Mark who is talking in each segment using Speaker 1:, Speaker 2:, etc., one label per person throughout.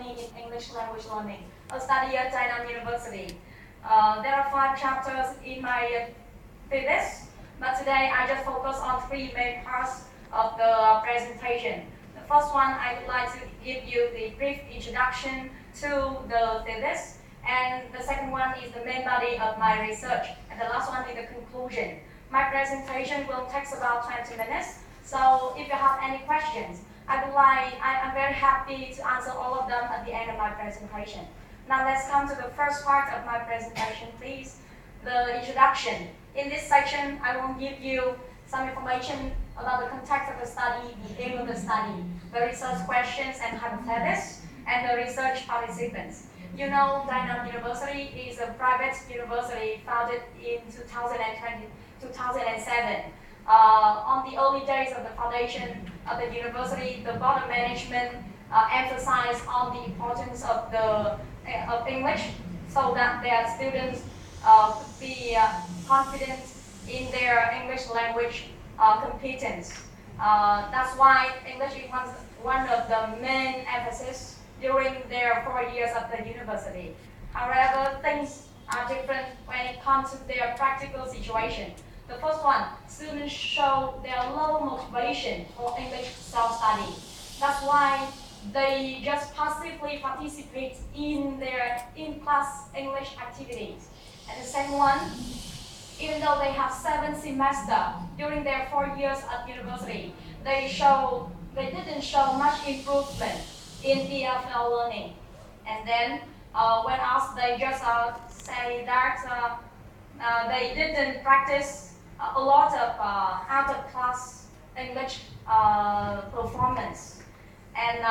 Speaker 1: autonomy in English language learning, a study at Tainan University. There are 5 chapters in my thesis, but today I just focus on 3 main parts of the presentation. The first one, I would like to give you the brief introduction to the thesis, and the second one is the main body of my research, and the last one is the conclusion. My presentation will take about 20 minutes, so if you have any questions, I'm very happy to answer all of them at the end of my presentation. Now let's come to the first part of my presentation, please, the introduction. In this section, I will give you some information about the context of the study, the aim of the study, the research questions and hypotheses, and the research participants. You know, Tainan University is a private university founded in 2007. On the early days of the foundation of the university, the board of management emphasized on the importance of English, so that their students could be confident in their English language competence. That's why English is one of the main emphasis during their 4 years of the university. However, things are different when it comes to their practical situation. The first one, students show their low motivation for English self-study. That's why they just passively participate in their in-class English activities. And the second one, even though they have 7 semesters during their 4 years at university, they didn't show much improvement in EFL learning. And then when asked, they just say that they didn't practice a lot of out-of-class English performance. And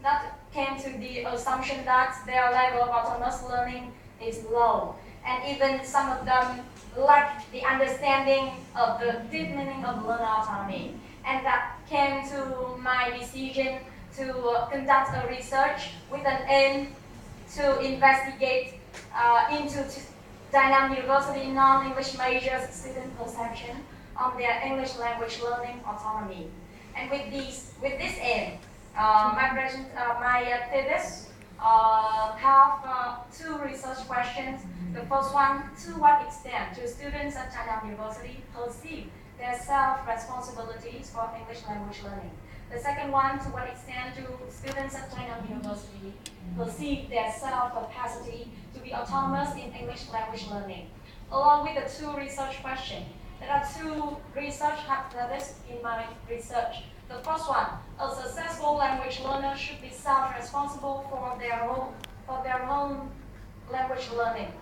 Speaker 1: that came to the assumption that their level of autonomous learning is low. And even some of them lack the understanding of the deep meaning of learner autonomy. And that came to my decision to conduct a research with an aim to investigate into Tainan University non-English majors student perception on their English language learning autonomy. And with this aim, my thesis have 2 research questions. The first one, to what extent do students at Tainan University perceive their self-responsibilities for English language learning? The second one, to what extent do students at Tainan University perceive their self-capacity to be autonomous in English language learning? Along with the 2 research questions, there are 2 research hypotheses in my research. The first one, a successful language learner should be self-responsible for their own language learning.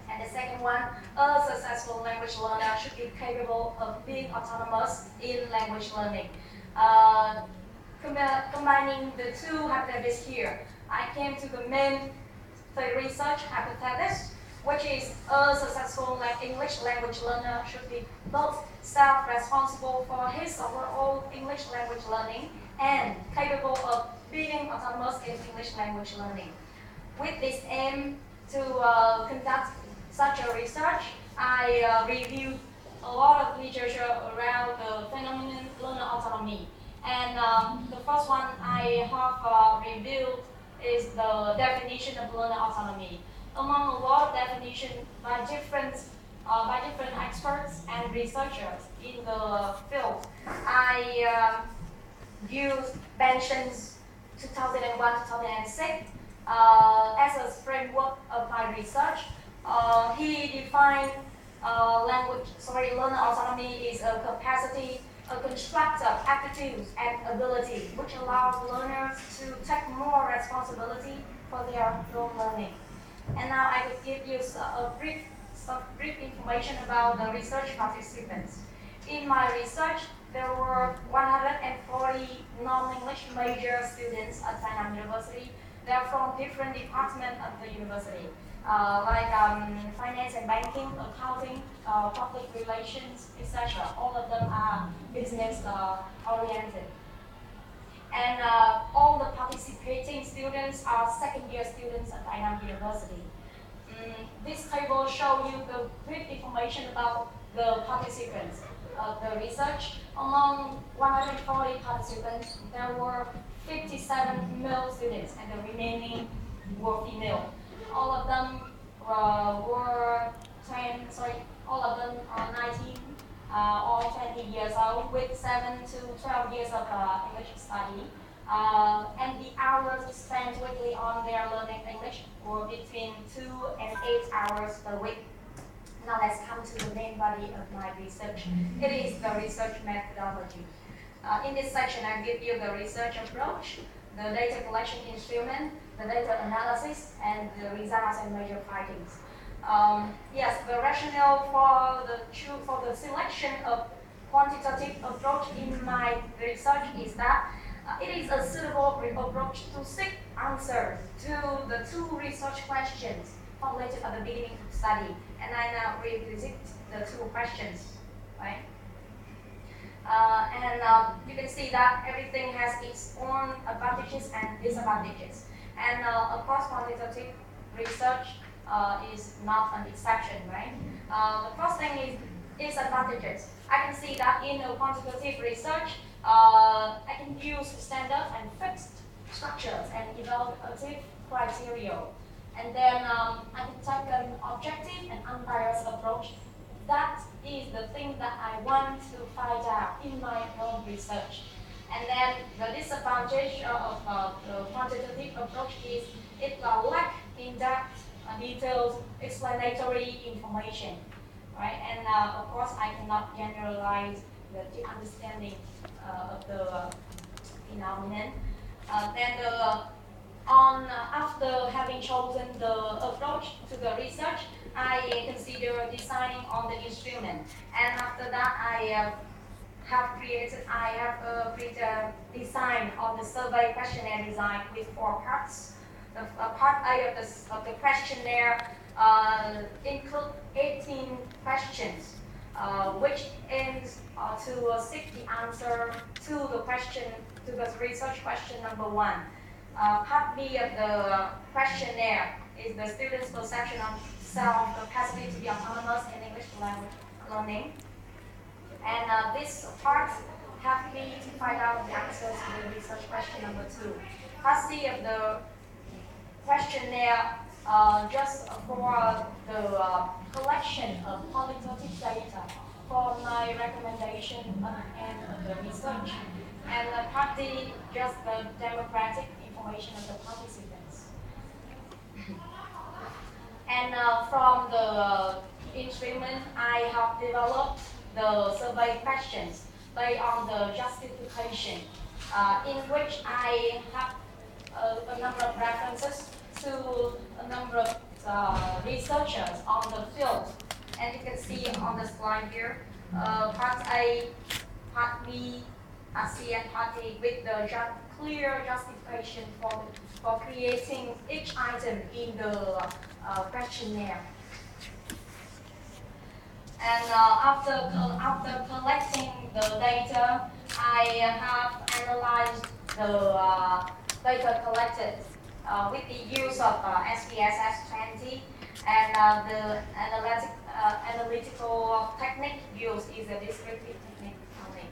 Speaker 1: And the second one, a successful language learner should be capable of being autonomous in language learning. Combining the 2 hypotheses here, I came to the main research hypothesis, which is a successful English language learner should be both self-responsible for his or her own English language learning and capable of being autonomous in English language learning. With this aim to conduct such a research, I reviewed a lot of literature around the phenomenon learner autonomy. And the first one I have reviewed is the definition of learner autonomy. Among a lot of definitions by different experts and researchers in the field, I used Benshon's 2001-2006 as a framework of my research. He defined learner autonomy is a capacity, a construct of aptitudes and ability which allows learners to take more responsibility for their own learning. And now I will give you some brief information about the research participants. In my research, there were 140 non-English major students at Tainan University. They are from different departments of the university, like finance and banking, accounting, public relations, etc. All of them are business oriented. And all the participating students are second-year students at Tainan University. This table shows you the brief information about the participants of the research. Among 140 participants, there were 57 male students, and the remaining were female. All of them all of them are 19 or 20 years old with 7 to 12 years of English study. And the hours spent weekly on their learning English were between 2 and 8 hours per week. Now let's come to the main body of my research. It is the research methodology. In this section, I give you the research approach, the data collection instrument, the data analysis, and the results and major findings. Yes, the rationale for the selection of quantitative approach in my research is that it is a suitable approach to seek answers to the two research questions formulated at the beginning of the study. And I now revisit the two questions, right? You can see that everything has its own advantages and disadvantages. And of course, quantitative research is not an exception, right? The first thing is disadvantages. I can see that in a quantitative research, I can use standard and fixed structures and evaluative criteria. And then I can take an objective and unbiased approach. That is the thing that I want to find out in my own research. And then the disadvantage of the quantitative approach is it lacks in-depth, detailed, explanatory information, right? And of course, I cannot generalize the deep understanding of the phenomenon. After having chosen the approach to the research, I consider designing on the instrument. And after that, I have created design on the survey questionnaire design with 4 parts. The part A of the questionnaire include 18 questions, which aims to seek the answer to the research question number 1. Part B of the questionnaire is the student's perception of self-capacity to be autonomous in English language learning. And this part helped me to find out the answers to the research question number 2. Part C of the questionnaire just for the collection of qualitative data for my recommendation at the end of the research. And part D, just the demographic information of the participants. And from the instrument, I have developed the survey questions based on the justification, in which I have a number of references to a number of researchers on the field. And you can see on the slide here, part A, part B, part C, and part D with the clear justification for creating each item in the questionnaire. And after collecting the data, I have analyzed the data collected with the use of SPSS 20, and the analytical technique used is a descriptive technique only.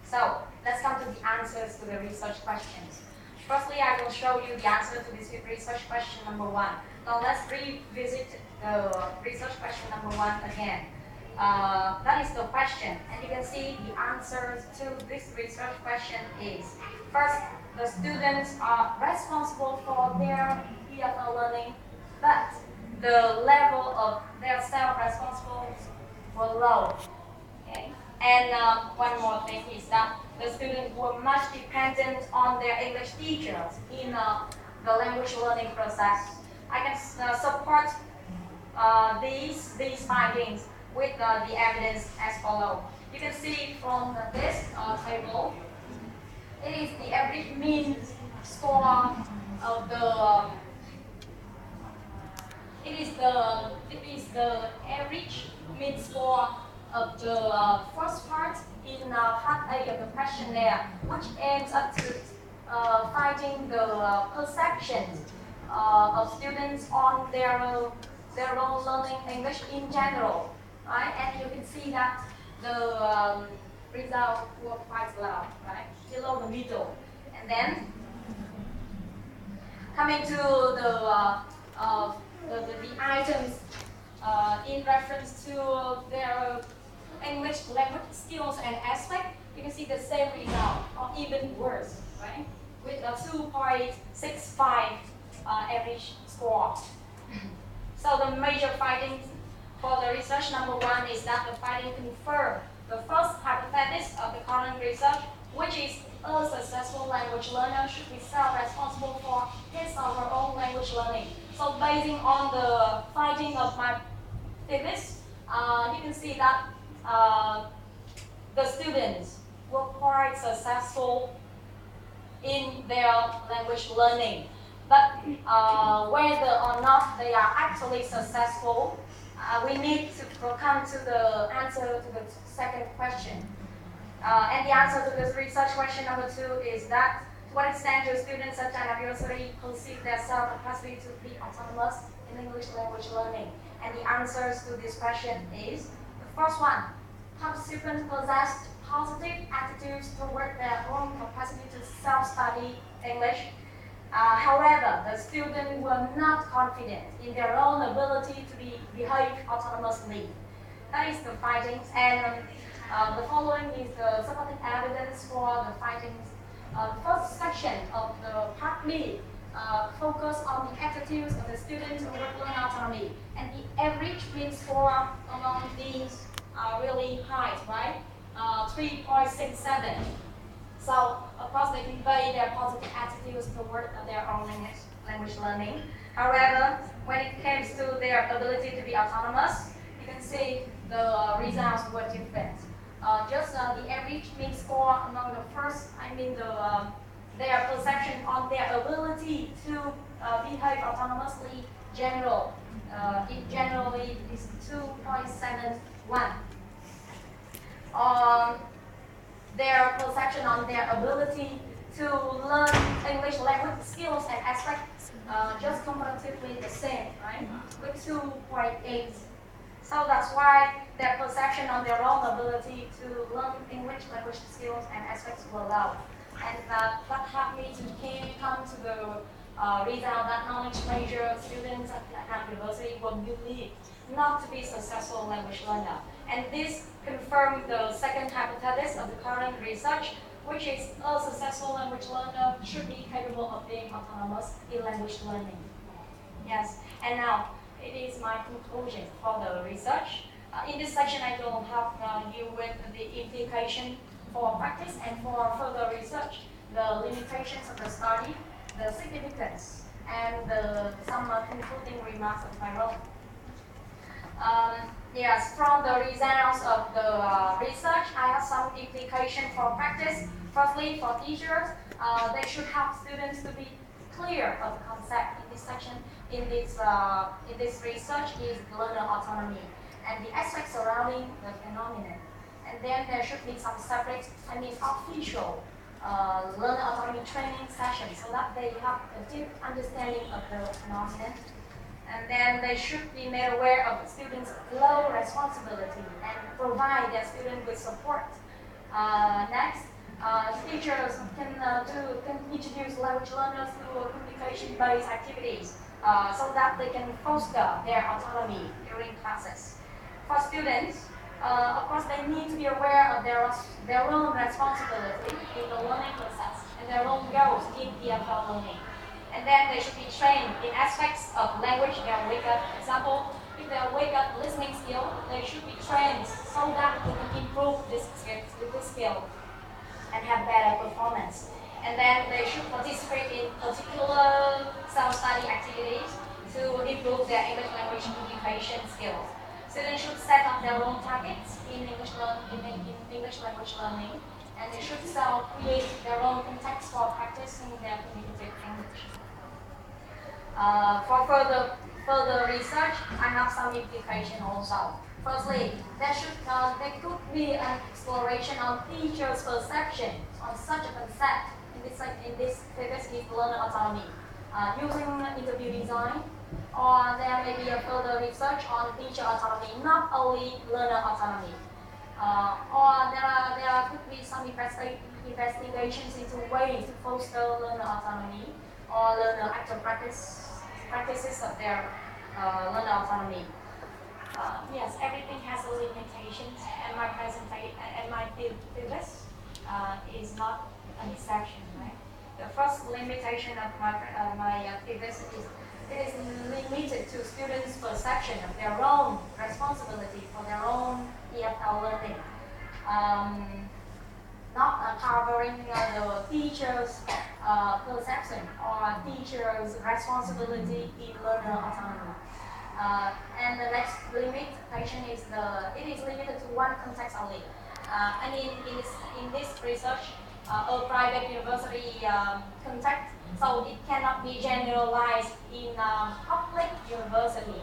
Speaker 1: So let's come to the answers to the research questions. Firstly, I will show you the answer to this research question number 1. Now let's revisit the research question number 1 again. That is the question, and you can see the answers to this research question is: first, the students are responsible for their EFL learning, but the level of their self-responsibility were low. Okay? And one more thing is that the students were much dependent on their English teachers in the language learning process. I can support these findings with the evidence as follows. You can see from this table, it is the average mean score of the it is the average mean score of the first part in part A of the questionnaire, which aims at finding the perceptions of students on their own learning English in general, right? And you can see that the results were quite low, right? Below the middle. And then coming to the items in reference to their English language skills and aspect, you can see the same result, or even worse, right? With a 2.65 average score. So the major findings for the research, number one, is that the finding confirmed the first hypothesis of the current research, which is a successful language learner should be self-responsible for his or her own language learning. So basing on the finding of my thesis, you can see that the students were quite successful in their language learning. But whether or not they are actually successful, we need to come to the answer to the second question. And the answer to this research question number two is that to what extent do students at an university perceive their self-capacity to be autonomous in English language learning? And the answers to this question is the first one: participants possessed positive attitudes toward their own capacity to self-study English. However, the students were not confident in their own ability to behave autonomously. That is the findings, and the following is the supporting evidence for the findings. The first section of the part B focus on the attitudes of the students toward learning autonomy, and the average mean score among these are really high, right? 3.67. So, of course, they convey their positive attitudes toward their own language learning. However, when it comes to their ability to be autonomous, you can see the results were different. Just the average mean score among the first, their perception on their ability to behave autonomously it generally is 2.71. Their perception on their ability to learn English language skills and aspects just comparatively the same, right? With 2.8. So that's why their perception on their own ability to learn English language skills and aspects were low. And that helped me to come to the result that knowledge major students at HANU University were believed not to be successful language learner. And this confirmed the second hypothesis of the current research, which is a successful language learner should be capable of being autonomous in language learning. Yes, and now it is my conclusion for the research. In this section, I will help you with the implication for practice and for further research, the limitations of the study, the significance, and some concluding remarks of my own. Yes, from the results of the research, I have some implication for practice. Firstly, for teachers, they should help students to be clear of the concept in this section. In this research is learner autonomy and the aspects surrounding the phenomenon. And then there should be some separate, official learner autonomy training sessions so that they have a deep understanding of the phenomenon. And then they should be made aware of the students' low responsibility and provide their students with support. Next, teachers can introduce language learners through communication-based activities so that they can foster their autonomy during classes. For students, of course, they need to be aware of their own responsibility in the learning process and their own goals in EFL learning. And then they should be trained in aspects of language, their wake-up. For example, if they wake-up listening skill, they should be trained so that they can improve this skill and have better performance. And then they should participate in particular self-study activities to improve their English language communication skills. Students should set up their own targets in English language learning, and they should create their own context for practicing their communicative English. For further research, I have some implication also. Firstly, there could be an exploration on teachers' perception on such a concept. In this thesis is learner autonomy, using interview design, or there may be a further research on teacher autonomy, not only learner autonomy. Or there could be some investigations into ways to foster learner autonomy or learner active practices of their learner autonomy. Yes, everything has limitations, and my presentation and my thesis is not an exception, right? The first limitation of my thesis is it is limited to students' perception of their own responsibility for their own EFL learning. Not covering the teacher's perception or teacher's responsibility in learner autonomy. And the next limitation is it is limited to one context only. I mean, in this research, a private university context, so it cannot be generalized in public university.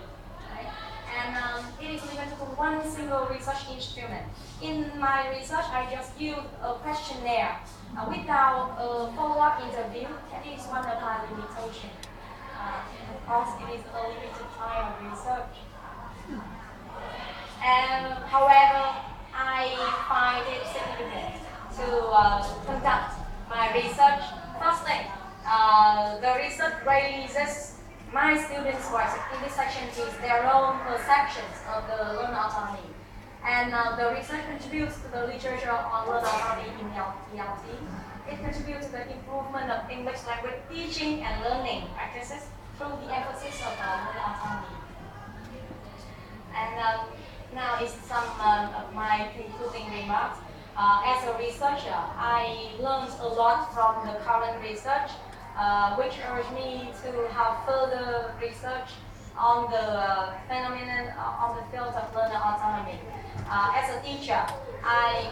Speaker 1: Right? And it is limited to one single research instrument. In my research, I just used a questionnaire without a follow-up interview. That is one of my limitations. Of course, it is a limited time of research. And however, I find it significant to conduct my research. Firstly, the research raises my students' voice. In this section is their own perceptions of the learner autonomy. And the research contributes to the literature on learner autonomy in ELT. It contributes to the improvement of English language teaching and learning practices through the emphasis of learner autonomy. And now is some of my concluding remarks. As a researcher, I learned a lot from the current research, which urged me to have further research on the phenomenon on the field of learner autonomy. As a teacher, I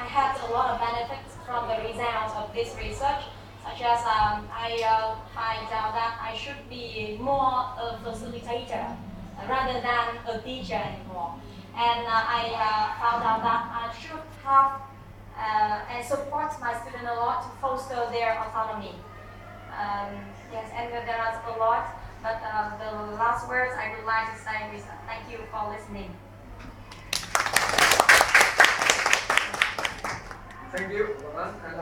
Speaker 1: had a lot of benefits from the results of this research, such as I find out that I should be more a facilitator rather than a teacher anymore. And I found out that I should have and support my students a lot to foster their autonomy. Yes, and there are a lot, but the last words I would like to say is thank you for listening.
Speaker 2: Thank you, Roland. And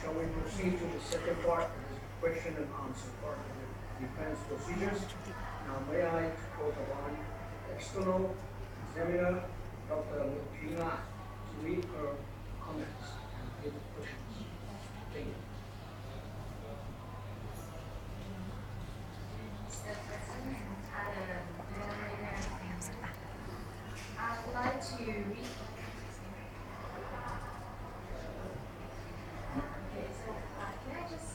Speaker 2: shall we proceed to the second part, the question and answer part of the defense procedures. Now, may I call upon external examiner, Dr. Nguyễn Quỳnh Anh, to read her comments and give questions. Thank you.
Speaker 3: I would like to read. Okay, so can I just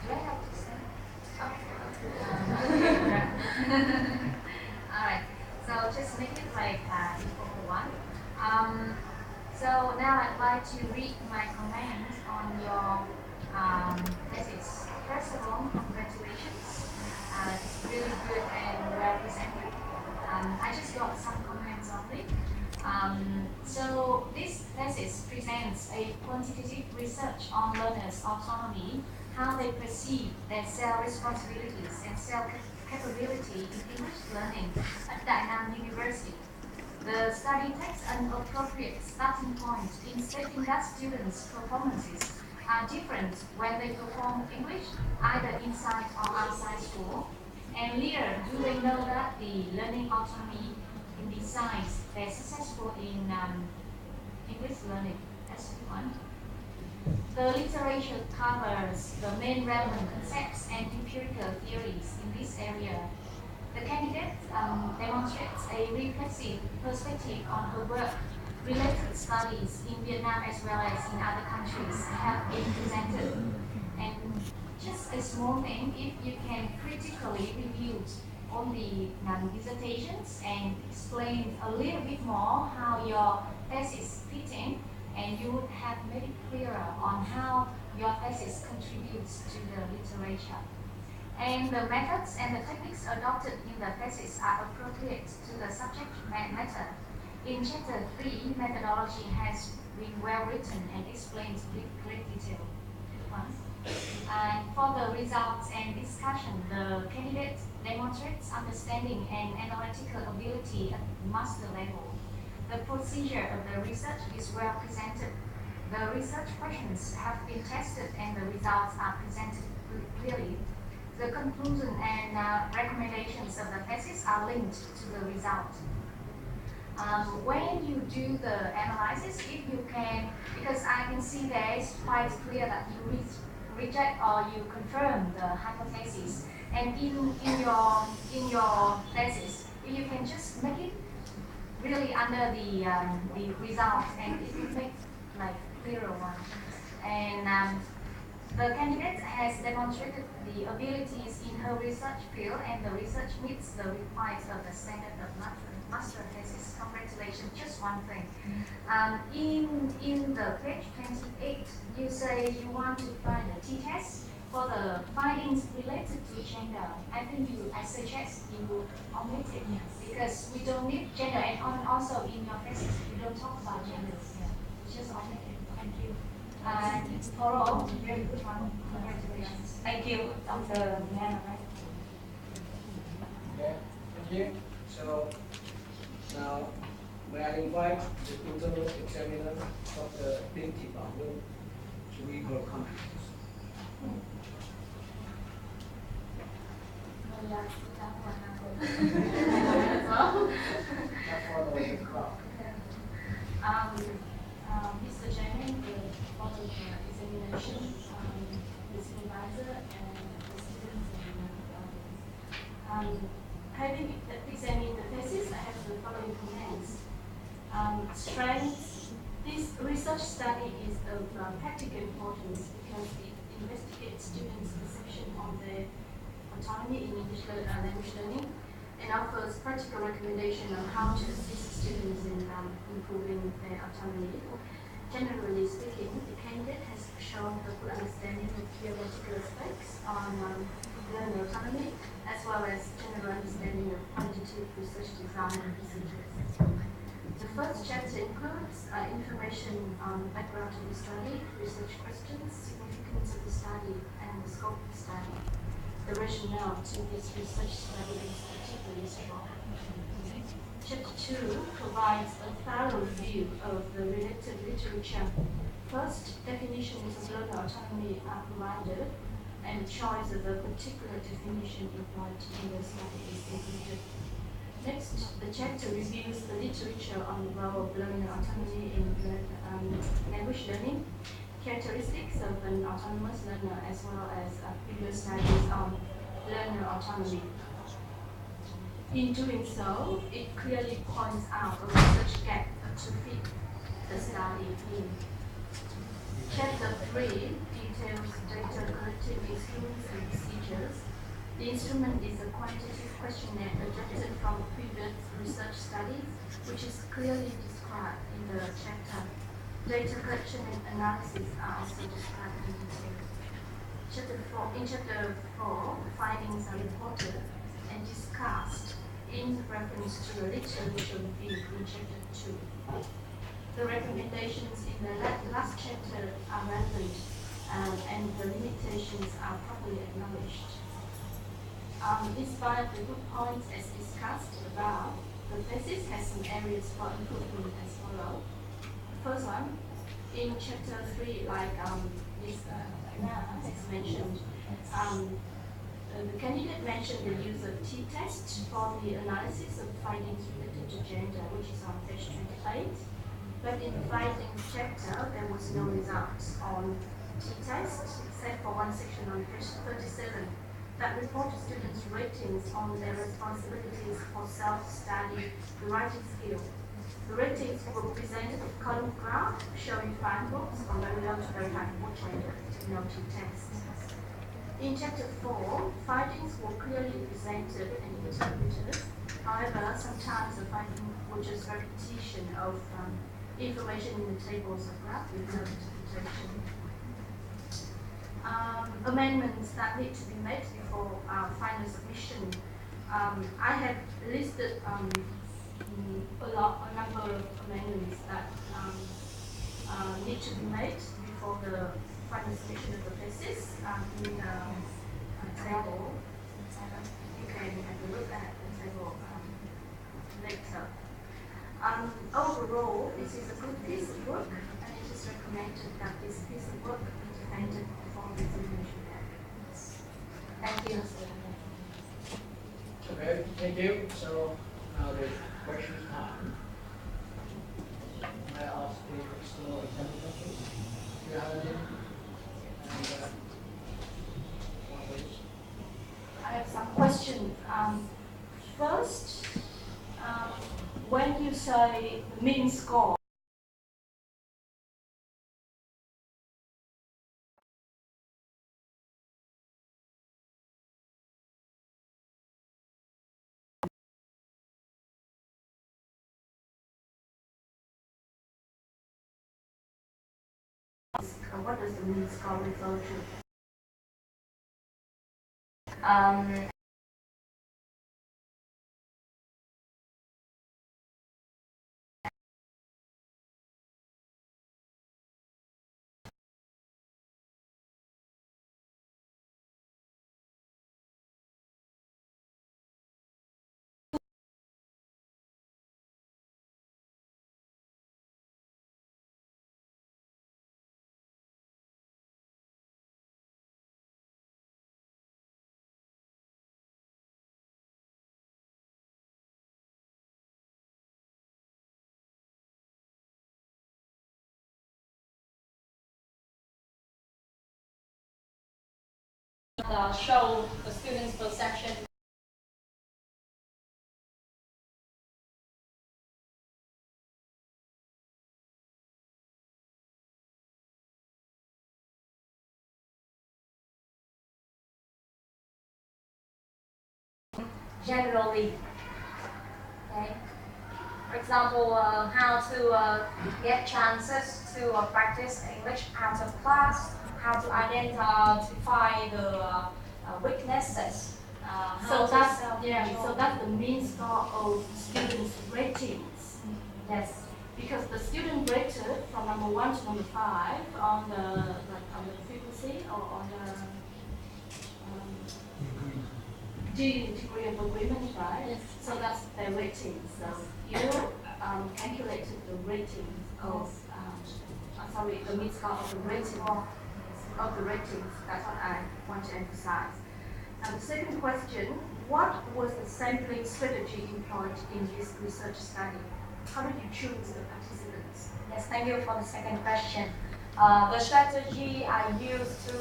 Speaker 3: do I have to say? Okay. All right. So just make it like equal to one. So now I'd like to read my comments on your thesis. First of all, congratulations. It's really good and well presented. I just got some comments on it. So this thesis presents a quantitative research on learners' autonomy, how they perceive their self-responsibilities and self-capability in English learning at Đại Nam University. The study takes an appropriate starting point in stating that students' performances are different when they perform English, either inside or outside school. And later, do they know that the learning autonomy decides they're successful in English learning? That's one. The literature covers the main relevant concepts and empirical theories in this area. The candidate demonstrates a reflexive perspective on her work. Related studies in Vietnam as well as in other countries have been presented. And just a small thing, if you can critically review all the dissertations and explain a little bit more how your thesis fits in, and you would have made it clearer on how your thesis contributes to the literature. And the methods and the techniques adopted in the thesis are appropriate to the subject matter. In chapter 3, methodology has been well written and explained with great detail. And for the results and discussion, the candidate demonstrates understanding and analytical ability at master level. The procedure of the research is well presented. the research questions have been tested and the results are presented clearly. The conclusion and recommendations of the thesis are linked to the result. When you do the analysis, if you can, because I can see there is quite clear that you reject or you confirm the hypothesis, and in your thesis, if you can just make it really under the result, and it will make like clearer one. And the candidate has demonstrated the abilities in her research field, and the research meets the requirements of the standard of master thesis. Congratulations. Just one thing. In the page 28, you say you want to find a t-test for the findings related to gender. I think I suggest you omit it because we don't need gender, and also in your thesis you don't talk about gender. Just omit it. Thank you. For all, very good one. Congratulations.
Speaker 1: Thank you, Dr. Nana.
Speaker 2: Okay, thank you. So now may I invite the internal examiner, Dr. Binti Bahu, to read her comments.
Speaker 4: Mr. Chairman, the following examination, the supervisor and the students, and having examined the thesis, I have the following comments. Strengths. This research study is of practical importance because it investigates students' perception of their autonomy in English language learning and offers practical recommendation on how to assist students in improving their autonomy. Generally speaking, the candidate has shown a good understanding of theoretical aspects on learning autonomy, as well as general understanding of quantitative research design and procedures. The first chapter includes information on background to the study, research questions, significance of the study, and the scope of the study. The rationale to this research study is particularly strong. Chapter 2 provides a thorough review of the related literature. First, definitions of learner autonomy are provided, and choice of a particular definition applied to the study is included. Next, the chapter reviews the literature on the role of learner autonomy in language learning, characteristics of an autonomous learner, as well as previous studies on learner autonomy. In doing so, it clearly points out a research gap to fit the study in. Chapter 3 details data collecting instruments and procedures. The instrument is a quantitative questionnaire adapted from previous research studies, which is clearly described in the chapter. Data collection and analysis are also described in detail. In Chapter 4, findings are reported and discussed in reference to the literature review in Chapter 2. The recommendations in the last chapter are relevant and the limitations are properly acknowledged. In spite of the good points as discussed above, the thesis has some areas for improvement as follows. First one, in Chapter 3, like Ms. Anna has mentioned, the candidate mentioned the use of t-tests for the analysis of findings related to gender, which is on page 28. But in the findings chapter, there was no results on t-tests, except for one section on page 37 that reported students' ratings on their responsibilities for self-study, the writing skill. The ratings were presented in column graph showing 5 books from very low to very high gender, no t-tests. In Chapter 4, findings were clearly presented and interpreted. However, sometimes the findings were just repetition of information in the tables of graph with no interpretation. Amendments that need to be made before final submission. I have listed a number of amendments that need to be made before the final submission of the thesis in the table. You can have a look at the table later. Overall, this is a good piece of work, and it is recommended Yes.
Speaker 2: Okay, thank you. So now the questions time. I ask the external examiner questions. Do you have any? And,
Speaker 4: I have some questions. First, when you say the mean score, what does the mean score refer to?
Speaker 1: Show the students' perception. Generally, okay. For example, how to get chances to practice English out of class, how to identify the weaknesses.
Speaker 4: So that's the mean score of students' ratings.
Speaker 1: Yes.
Speaker 4: Because the student rated from number 1 to number 5 on the frequency or on the degree of agreement, right?
Speaker 1: Yes.
Speaker 4: So that's their rating. So you calculated the rating of the mean score of the rating of the ratings. That's what I want to emphasize. And the second question: what was the sampling strategy employed in this research study? How did you choose the participants?
Speaker 1: Yes, thank you for the second question. The strategy I used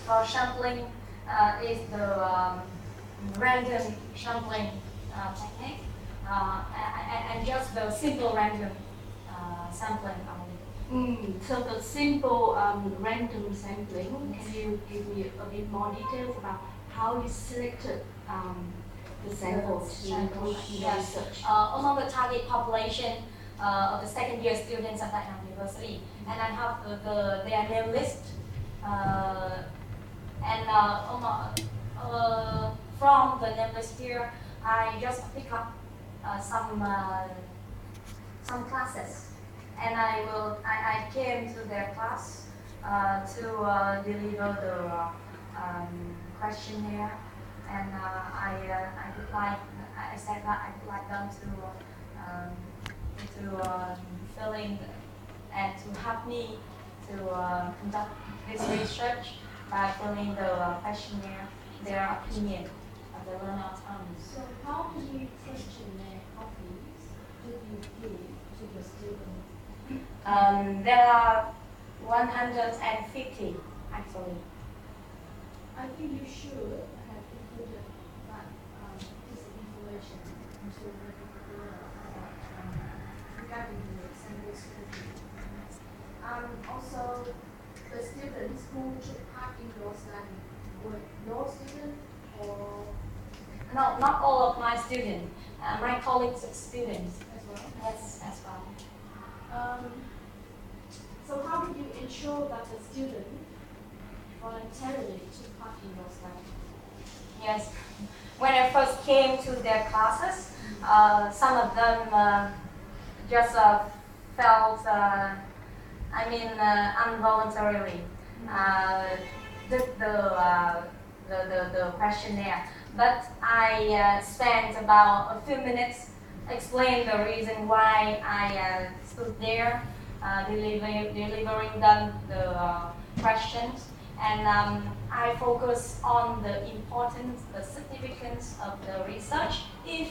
Speaker 1: for sampling is the random sampling technique and just the simple random sampling only.
Speaker 4: So the simple random sampling, can you give me a bit more details about how you selected the samples to include in the research?
Speaker 1: Among the target population of the second year students at HANU University, and I have their name list, from the name list here, I just pick up some classes, and I came to their class to deliver the questionnaire, and I said that I would like them to fill in and to help me to conduct this research by filling the questionnaire, their opinion of the learner autonomy.
Speaker 5: So how many questionnaire copies did you give to the students?
Speaker 1: There are 150 actually.
Speaker 5: I think you should have included that piece of information into the curriculum regarding the sample strategy. Also, the students who took part in your study were your students or
Speaker 1: No, not all of my students. My colleagues' students.
Speaker 5: as well?
Speaker 1: Yes, as well.
Speaker 5: So how did you ensure that the student voluntarily took part in your study?
Speaker 1: Yes. When I first came to their classes, some of them just felt, involuntarily took the questionnaire. But I spent about a few minutes explaining the reason why I stood there delivering them the questions, And I focus on the importance, the significance of the research if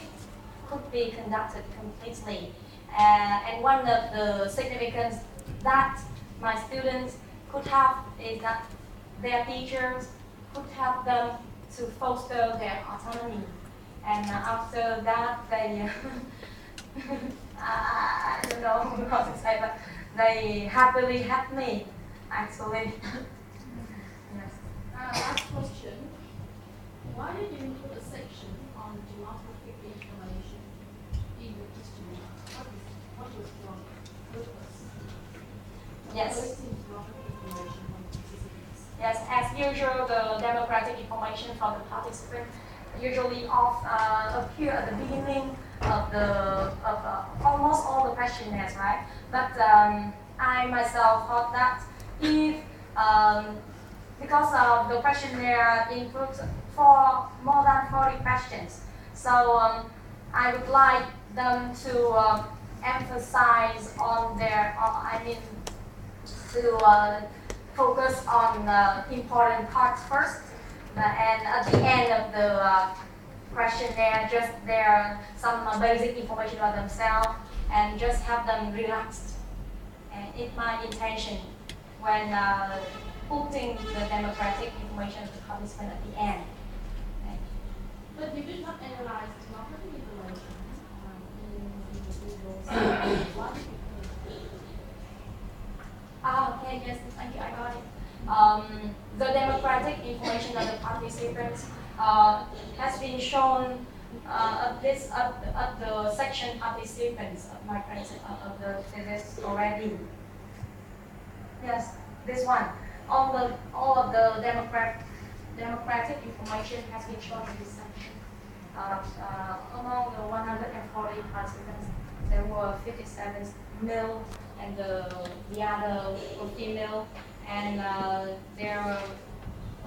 Speaker 1: could be conducted completely. And one of the significance that my students could have is that their teachers could help them to foster their autonomy. And after that, they, I don't know how to say, but they happily helped me, actually. Yes.
Speaker 5: Last question. Why did you include a section on demographic information in your history? What was your purpose?
Speaker 1: Yes.
Speaker 5: Collecting demographic information from participants.
Speaker 1: Yes, as usual, the demographic information from the participant usually appear at the beginning of almost all the questionnaires, right? But I myself thought that if because the questionnaire includes more than 40 questions, so I would like them to emphasize on their, to focus on important parts first, and at the end of the questionnaire, just some basic information about themselves, and just have them relaxed. And it's my intention when putting the demographic information of the participant at the end. Okay.
Speaker 5: But you did not analyze demographic information in the study. Why did you do it?
Speaker 1: Okay, yes, thank you, I got it. The demographic information of the participants has been shown at the section participants of my of the thesis already. Yes, this one. All of the demographic information has been shown in this section. Among the 140 participants, there were 57 male, and the other were female, and there were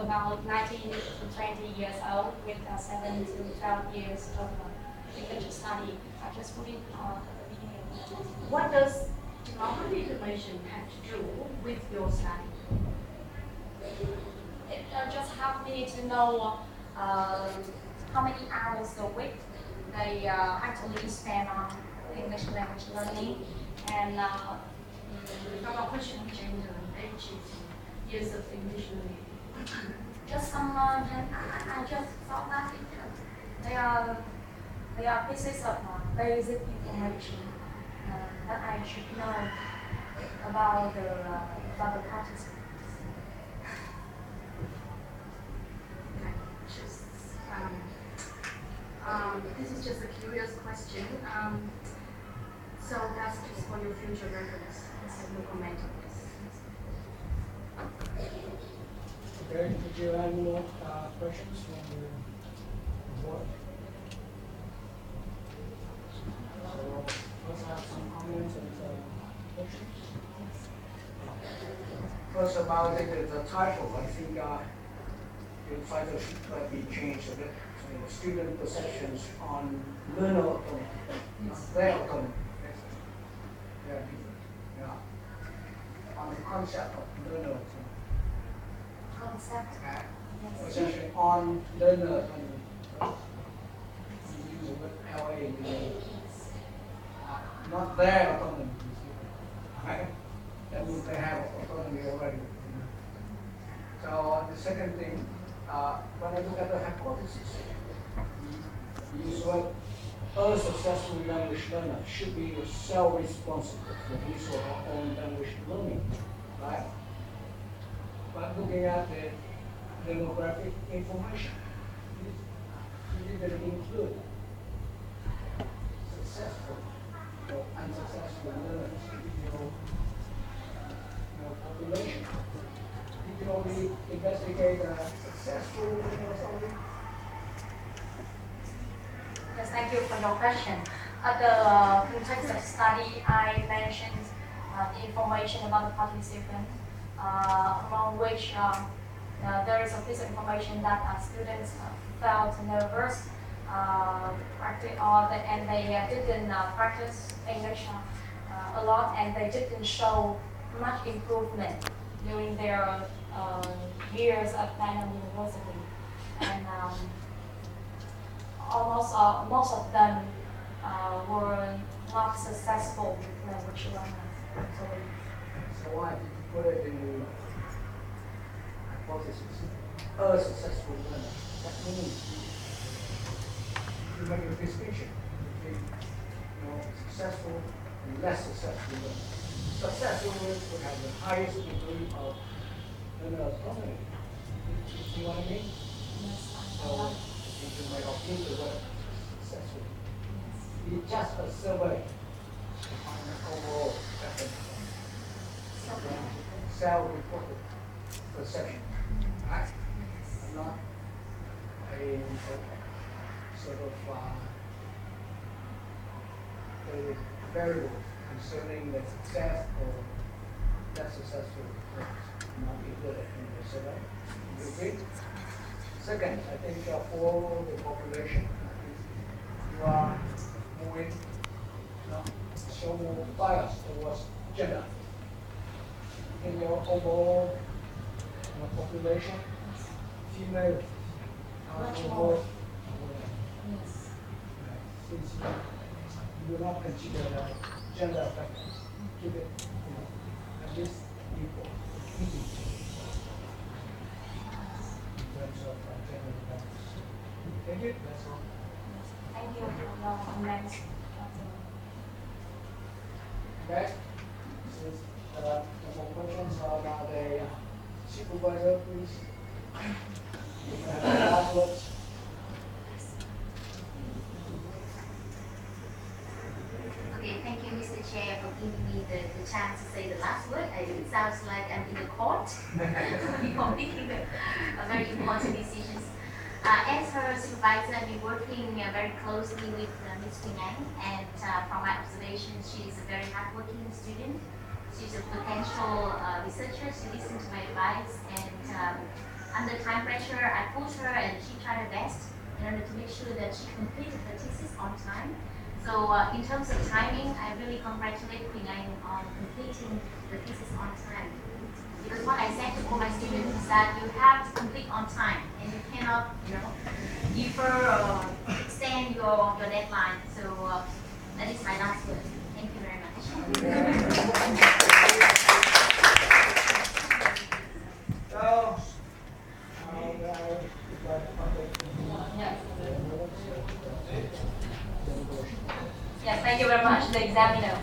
Speaker 1: about 19 to 20 years old with 7 to 12 years of English study. I just put it at the beginning.
Speaker 4: What does demographic information have to do with your study?
Speaker 1: It just helped me to know how many hours a week they actually spend on English language learning, and
Speaker 4: From a question of gender, age, years of English learning.
Speaker 1: just some, I just thought that they are pieces of basic information that I should know about the participants.
Speaker 4: This is just a curious question. So that's just for your future reference. So no comment on this.
Speaker 2: Okay, did you have any more questions from the board? So let's have some comments and questions. First about the title, I think the title should be changed a bit. So student perceptions on learner autonomy, their autonomy. On the concept of learner autonomy.
Speaker 1: Concept. Yes.
Speaker 2: Essentially on learner autonomy. You use the word LA, not their autonomy. Right? That means they have autonomy already. So the second thing, when I look at the hypothesis, we use the word a successful language learner should be self-responsible for his or her own language learning, right? But looking at the demographic information, it didn't include successful or unsuccessful learners in your population. You can only investigate successful learners only.
Speaker 1: Yes, thank you for your question. At the context of study, I mentioned the information about the participant, among which there is a piece of information that students felt nervous, and they didn't practice English a lot, and they didn't show much improvement during their years at HANU University, and most of them were not successful with language learners.
Speaker 2: So why did you put it in the hypothesis? A successful learner. That means you make a distinction between successful and less successful learners. Successful learners would have the highest degree of learner autonomy. You see what I mean? So you might obtain the word successful. It's just a survey on the overall definition. Self-reported perception. Right? And not a sort of a variable concerning the success or less successful not included in the survey. Do you agree? Second, I think for the population, you are moving, show more bias towards gender. In your overall population, female
Speaker 1: Much
Speaker 2: more.
Speaker 1: more. Yes.
Speaker 2: Since you do not consider the gender factors, keep it at least equal. In terms of gender factors. Thank you. That's all.
Speaker 1: Thank you for your comments.
Speaker 2: Okay. Since no more questions about the supervisor, please. Last words.
Speaker 3: Okay, thank you, Mr. Chair, for giving me the chance to say the last word. It sounds like I'm in the court before making a very important decisions. As her supervisor, I've been working very closely with Ms. Quỳnh Anh, and from my observation, she is a very hardworking student. She's a potential researcher. She listened to my advice, and under time pressure, I pushed her, and she tried her best in order to make sure that she completed her thesis on time. So in terms of timing, I really congratulate Quỳnh Anh on completing the thesis on time. Because what I said to all my students is that you have to complete on time, and you cannot, defer or extend your deadline. So that is my last word. Thank you very much.
Speaker 2: So,
Speaker 1: Yes, thank you very much, the examiner.